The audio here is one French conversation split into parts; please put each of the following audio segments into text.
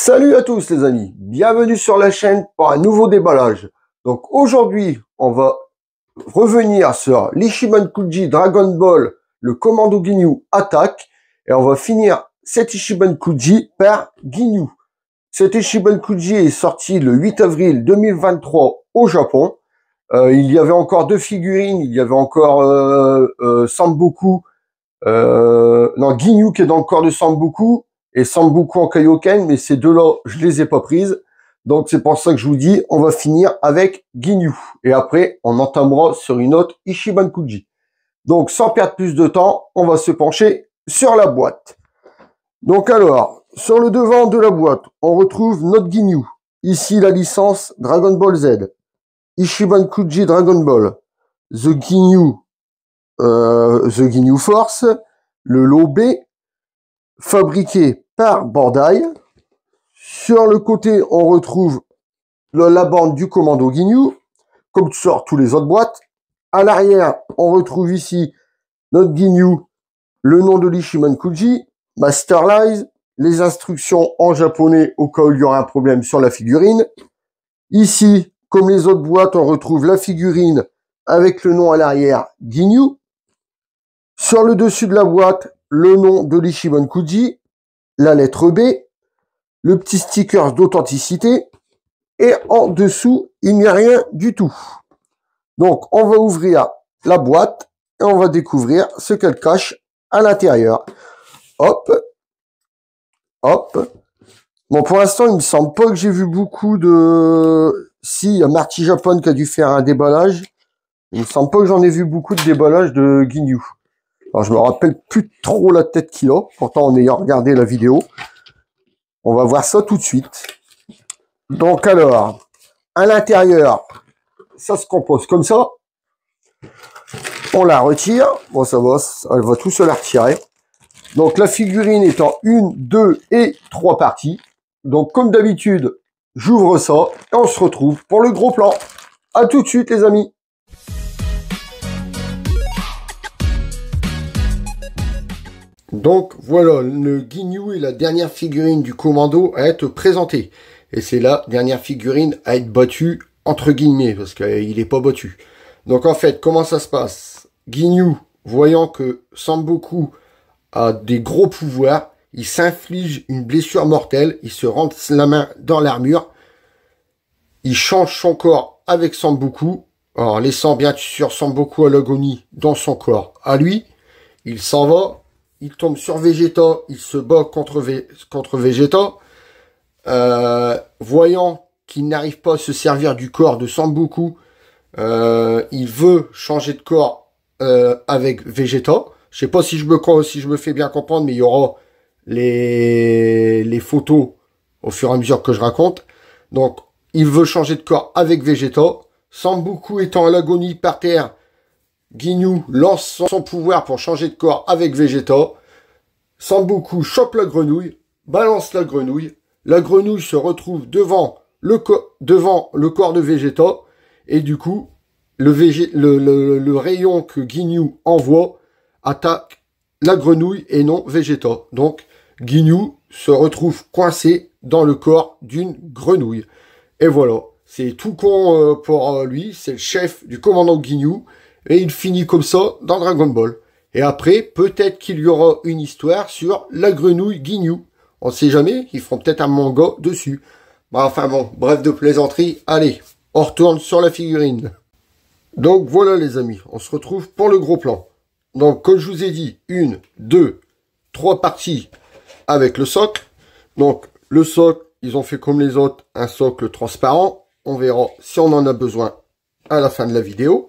Salut à tous les amis, bienvenue sur la chaîne pour un nouveau déballage. Donc aujourd'hui, on va revenir sur l'Ichiban Kuji Dragon Ball, le commando Ginyu attaque, et on va finir cet Ichiban Kuji par Ginyu. Cet Ichiban Kuji est sorti le 8 avril 2023 au Japon. Il y avait encore deux figurines, il y avait encore Samboku, Ginyu qui est dans le corps de Samboku, et Samboku en Kaioken, mais ces deux-là, je les ai pas prises. Donc c'est pour ça que je vous dis, on va finir avec Ginyu. Et après, on entamera sur une autre Ichiban Kuji. Donc sans perdre plus de temps, on va se pencher sur la boîte. Donc alors, sur le devant de la boîte, on retrouve notre Ginyu. Ici la licence Dragon Ball Z. Ichiban Kuji Dragon Ball. The Ginyu Force. Le lot B. Fabriqué par Bandai. Sur le côté, on retrouve la bande du commando Ginyu, comme sur tous les autres boîtes. À l'arrière, on retrouve ici notre Ginyu, le nom de l'Ichiban Kuji, Masterlize, les instructions en japonais au cas où il y aura un problème sur la figurine. Ici, comme les autres boîtes, on retrouve la figurine avec le nom à l'arrière Ginyu. Sur le dessus de la boîte, le nom de l'Ichiban Kuji, la lettre B, le petit sticker d'authenticité, et en dessous, il n'y a rien du tout. Donc, on va ouvrir la boîte, et on va découvrir ce qu'elle cache à l'intérieur. Hop, hop. Bon, pour l'instant, il me semble pas que j'ai vu beaucoup de... Si, il y a Marty Japon qui a dû faire un déballage. Il me semble pas que j'en ai vu beaucoup de déballage de Ginyu. Alors, je me rappelle plus trop la tête qu'il a, pourtant en ayant regardé la vidéo. On va voir ça tout de suite. Donc alors, à l'intérieur, ça se compose comme ça. On la retire. Bon, ça va, elle va tout se la retirer. Donc la figurine est en 1, 2 et 3 parties. Donc comme d'habitude, j'ouvre ça et on se retrouve pour le gros plan. À tout de suite les amis. Donc voilà, le Ginyu est la dernière figurine du commando à être présentée. Et c'est la dernière figurine à être battue, entre guillemets, parce qu'il n'est pas battu. Donc en fait, comment ça se passe? Ginyu, voyant que Samboku a des gros pouvoirs, il s'inflige une blessure mortelle, il se rentre la main dans l'armure, il change son corps avec Samboku, alors laissant bien sûr Samboku à l'agonie dans son corps à lui, il s'en va. Il tombe sur Vegeta, il se bat contre Vegeta. Voyant qu'il n'arrive pas à se servir du corps de Samboku, il veut changer de corps avec Vegeta. Je sais pas si je me fais bien comprendre, mais il y aura les photos au fur et à mesure que je raconte. Donc, il veut changer de corps avec Vegeta. Samboku étant à l'agonie par terre, Ginyu lance son pouvoir pour changer de corps avec Vegeta. Samboku chope la grenouille, balance la grenouille. La grenouille se retrouve devant le corps de Vegeta. Et du coup, le rayon que Ginyu envoie attaque la grenouille et non Vegeta. Donc, Ginyu se retrouve coincé dans le corps d'une grenouille. Et voilà, c'est tout con pour lui. C'est le chef du commandant Ginyu. Et il finit comme ça dans Dragon Ball. Et après, peut-être qu'il y aura une histoire sur la grenouille Ginyu. On sait jamais, ils feront peut-être un manga dessus. Bah, enfin bon, bref de plaisanterie. Allez, on retourne sur la figurine. Donc voilà les amis, on se retrouve pour le gros plan. Donc comme je vous ai dit, 1, 2, 3 parties avec le socle. Donc le socle, ils ont fait comme les autres, un socle transparent. On verra si on en a besoin à la fin de la vidéo.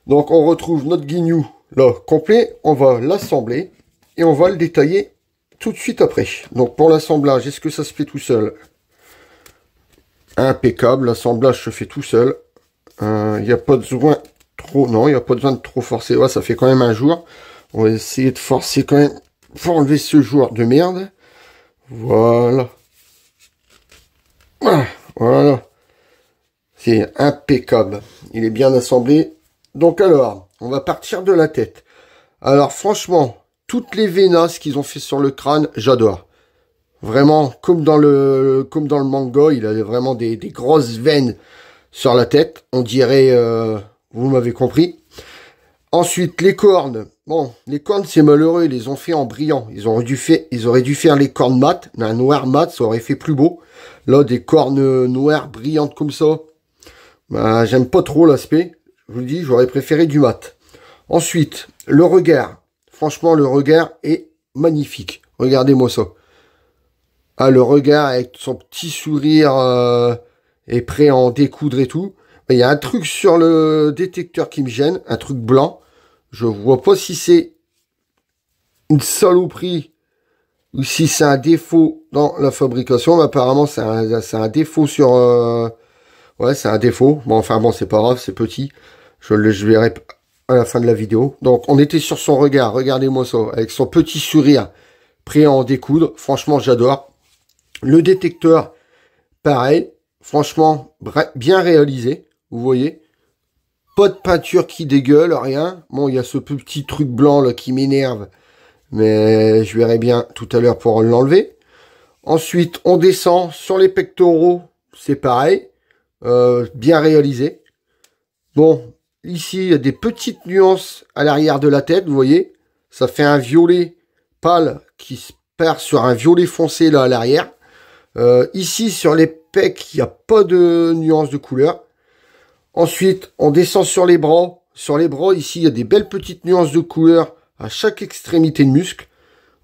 Donc on retrouve notre Ginyu là complet, on va l'assembler et on va le détailler tout de suite après. Donc pour l'assemblage, est-ce que ça se fait tout seul? Impeccable, l'assemblage se fait tout seul. Il n'y a pas besoin trop, non, il n'y a pas besoin de trop forcer. Ouais, ça fait quand même un jour. On va essayer de forcer quand même pour enlever ce jour de merde. Voilà. Voilà. C'est impeccable. Il est bien assemblé. Donc alors, on va partir de la tête. Alors franchement, toutes les veinas qu'ils ont fait sur le crâne, j'adore. Vraiment, comme dans le manga, il a vraiment des grosses veines sur la tête. On dirait, vous m'avez compris. Ensuite, les cornes. Bon, les cornes, c'est malheureux, ils les ont fait en brillant. Ils auraient dû faire les cornes mat, un noir mat, ça aurait fait plus beau. Là, des cornes noires brillantes comme ça, bah, j'aime pas trop l'aspect. Je vous le dis, j'aurais préféré du mat. Ensuite, le regard. Franchement, le regard est magnifique. Regardez-moi ça. Ah, le regard avec son petit sourire est prêt à en découdre et tout. Il y a un truc sur le détecteur qui me gêne, un truc blanc. Je vois pas si c'est une saloperie ou si c'est un défaut dans la fabrication. Mais apparemment, c'est un défaut sur... Ouais, c'est un défaut. Bon, enfin bon, c'est pas grave, c'est petit. Je verrai à la fin de la vidéo. Donc, on était sur son regard. Regardez-moi ça. Avec son petit sourire prêt à en découdre. Franchement, j'adore. Le détecteur, pareil. Franchement, bien réalisé. Vous voyez. Pas de peinture qui dégueule, rien. Bon, il y a ce petit truc blanc là qui m'énerve. Mais je verrai bien tout à l'heure pour l'enlever. Ensuite, on descend sur les pectoraux. C'est pareil. Bien réalisé. Bon, ici, il y a des petites nuances à l'arrière de la tête, vous voyez. Ça fait un violet pâle qui se perd sur un violet foncé là à l'arrière. Ici, sur les pecs, il n'y a pas de nuance de couleur. Ensuite, on descend sur les bras. Sur les bras, ici, il y a des belles petites nuances de couleur à chaque extrémité de muscle.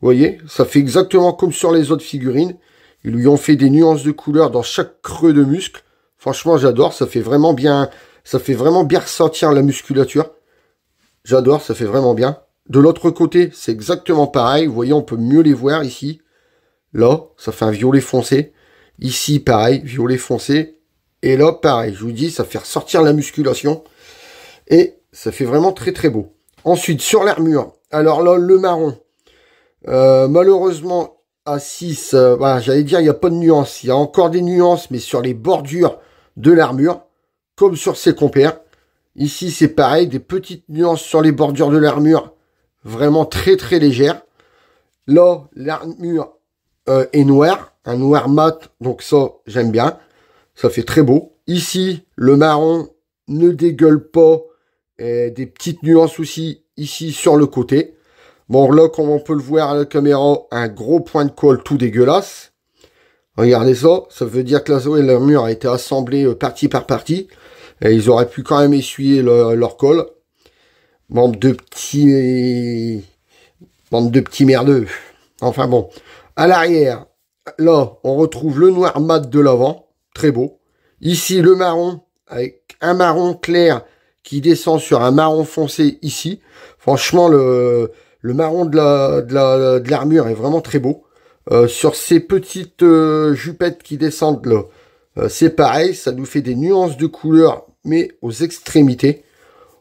Vous voyez, ça fait exactement comme sur les autres figurines. Ils lui ont fait des nuances de couleur dans chaque creux de muscle. Franchement, j'adore. Ça fait vraiment bien ressentir la musculature. J'adore, ça fait vraiment bien. De l'autre côté, c'est exactement pareil. Vous voyez, on peut mieux les voir ici. Là, ça fait un violet foncé. Ici, pareil, violet foncé. Et là, pareil, je vous dis, ça fait ressortir la musculation. Et ça fait vraiment très très beau. Ensuite, sur l'armure. Alors là, le marron. Malheureusement, à 6, voilà, j'allais dire, il n'y a pas de nuance. Il y a encore des nuances, mais sur les bordures de l'armure, comme sur ses compères. Ici, c'est pareil, des petites nuances sur les bordures de l'armure. Vraiment très très légères. Là, l'armure est noire. Un noir mat, donc ça, j'aime bien. Ça fait très beau. Ici, le marron ne dégueule pas. Et des petites nuances aussi ici sur le côté. Bon, là, comme on peut le voir à la caméra, un gros point de colle tout dégueulasse. Regardez ça. Ça veut dire que l'armure a été assemblée partie par partie. Et ils auraient pu quand même essuyer leur colle. Bande de petits merdeux. Enfin bon. À l'arrière, là, on retrouve le noir mat de l'avant. Très beau. Ici, le marron, avec un marron clair qui descend sur un marron foncé ici. Franchement, le marron de l'armure est vraiment très beau. Sur ces petites jupettes qui descendent là, c'est pareil. Ça nous fait des nuances de couleur, mais aux extrémités.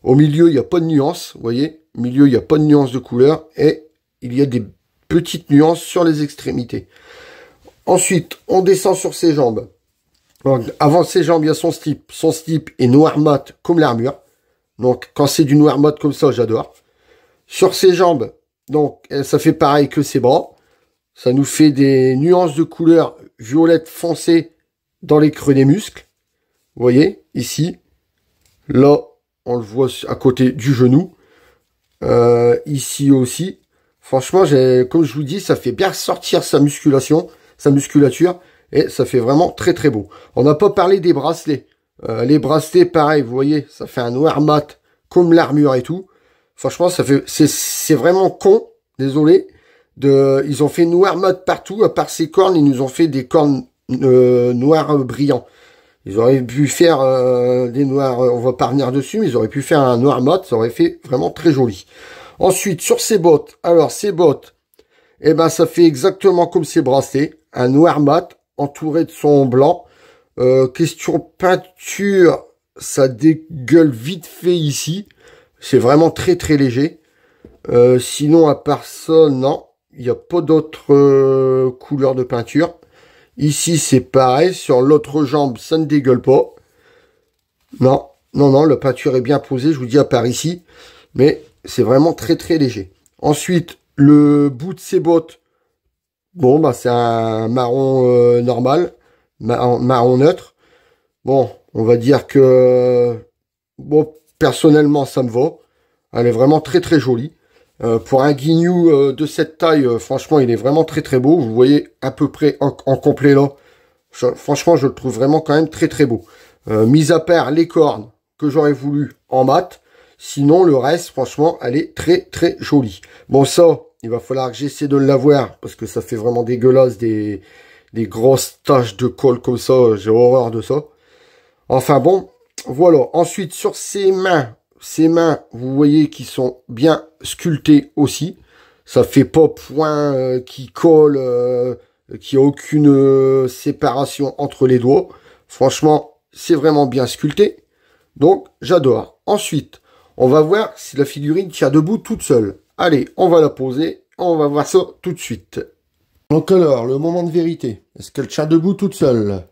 Au milieu, il n'y a pas de nuance. Vous voyez, au milieu, il n'y a pas de nuance de couleur. Et il y a des petites nuances sur les extrémités. Ensuite, on descend sur ses jambes. Donc, avant ses jambes, il y a son slip. Son slip est noir mat comme l'armure. Donc, quand c'est du noir mat comme ça, j'adore. Sur ses jambes, donc, ça fait pareil que ses bras. Ça nous fait des nuances de couleur violette foncée dans les creux des muscles. Vous voyez, ici. Là, on le voit à côté du genou. Ici aussi. Franchement, comme je vous dis, ça fait bien ressortir sa musculature. Et ça fait vraiment très très beau. On n'a pas parlé des bracelets. Les bracelets, pareil, vous voyez, ça fait un noir mat comme l'armure et tout. Franchement, c'est vraiment con. Désolé. Ils ont fait noir mat partout. À part ces cornes, ils nous ont fait des cornes noirs brillants. Ils auraient pu faire des noirs, on va pas revenir dessus, mais ils auraient pu faire un noir mat. Ça aurait fait vraiment très joli. Ensuite, sur ses bottes. Alors, ses bottes, eh ben, ça fait exactement comme ses bracelets. Un noir mat entouré de son blanc. Question peinture, ça dégueule vite fait ici. C'est vraiment très très léger. Sinon, à part ça, non. Il n'y a pas d'autres couleurs de peinture. Ici, c'est pareil. Sur l'autre jambe, ça ne dégueule pas. Non, la peinture est bien posée, je vous dis, à part ici. Mais c'est vraiment très très léger. Ensuite, le bout de ses bottes, Bon, bah c'est un marron normal, marron neutre. Bon, on va dire que bon, personnellement, ça me va. Elle est vraiment très très jolie. Pour un guignou de cette taille, franchement, il est vraiment très très beau. Vous voyez à peu près en complet là. Franchement, je le trouve vraiment quand même très très beau. Mis à part les cornes que j'aurais voulu en mat. Sinon, le reste, franchement, elle est très très jolie. Bon, ça, il va falloir que j'essaie de l'avoir parce que ça fait vraiment dégueulasse des grosses taches de colle comme ça. J'ai horreur de ça. Enfin bon, voilà. Ensuite, sur ses mains, vous voyez qu'ils sont bien sculptées aussi. Ça fait pas point qui colle, qui a aucune séparation entre les doigts. Franchement, c'est vraiment bien sculpté. Donc, j'adore. Ensuite, on va voir si la figurine tient debout toute seule. Allez, on va la poser. On va voir ça tout de suite. Donc alors, le moment de vérité. Est-ce qu'elle tient debout toute seule?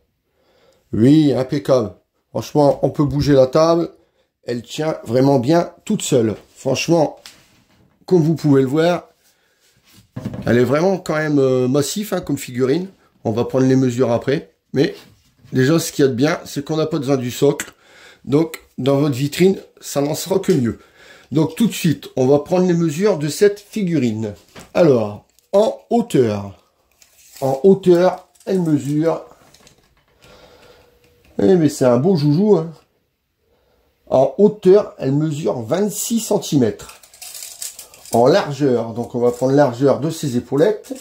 Oui, impeccable. Franchement, on peut bouger la table. Elle tient vraiment bien toute seule. Franchement, comme vous pouvez le voir, elle est vraiment quand même massif comme figurine. On va prendre les mesures après. Mais déjà, ce qu'il y a de bien, c'est qu'on n'a pas besoin du socle. Donc, dans votre vitrine, ça n'en sera que mieux. Donc, tout de suite, on va prendre les mesures de cette figurine. Alors, en hauteur. En hauteur, elle mesure... Eh, mais c'est un beau joujou, hein. En hauteur, elle mesure 26 cm. En largeur, donc on va prendre la largeur de ses épaulettes.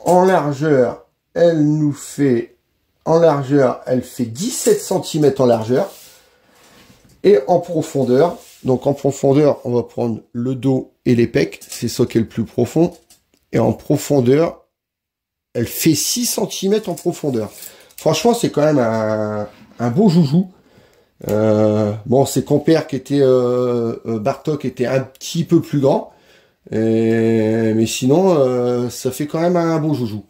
En largeur, elle fait 17 cm en largeur. Et en profondeur, donc en profondeur, on va prendre le dos et les pecs. C'est ça qui est le plus profond. Et en profondeur, elle fait 6 cm en profondeur. Franchement, c'est quand même un beau joujou. Bon, ses compères qui étaient Bartok était un petit peu plus grand, mais sinon ça fait quand même un beau joujou.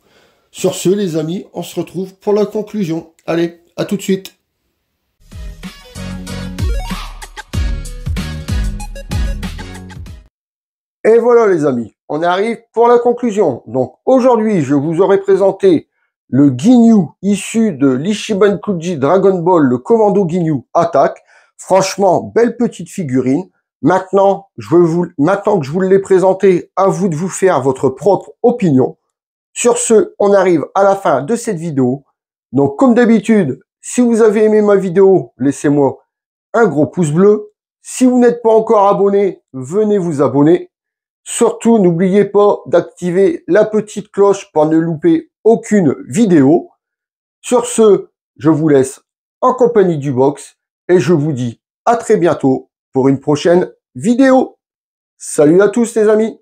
Sur ce, les amis, on se retrouve pour la conclusion. Allez, à tout de suite. Et voilà les amis, on arrive pour la conclusion. Donc aujourd'hui, je vous aurais présenté le Ginyu issu de l'Ichiban Kuji Dragon Ball, le Commando Ginyu Attack. Franchement, belle petite figurine. Maintenant que je vous l'ai présenté, à vous de vous faire votre propre opinion. Sur ce, on arrive à la fin de cette vidéo. Donc comme d'habitude, si vous avez aimé ma vidéo, laissez-moi un gros pouce bleu. Si vous n'êtes pas encore abonné, venez vous abonner. Surtout, n'oubliez pas d'activer la petite cloche pour ne louper aucune vidéo. Sur ce, je vous laisse en compagnie du box et je vous dis à très bientôt pour une prochaine vidéo. Salut à tous les amis!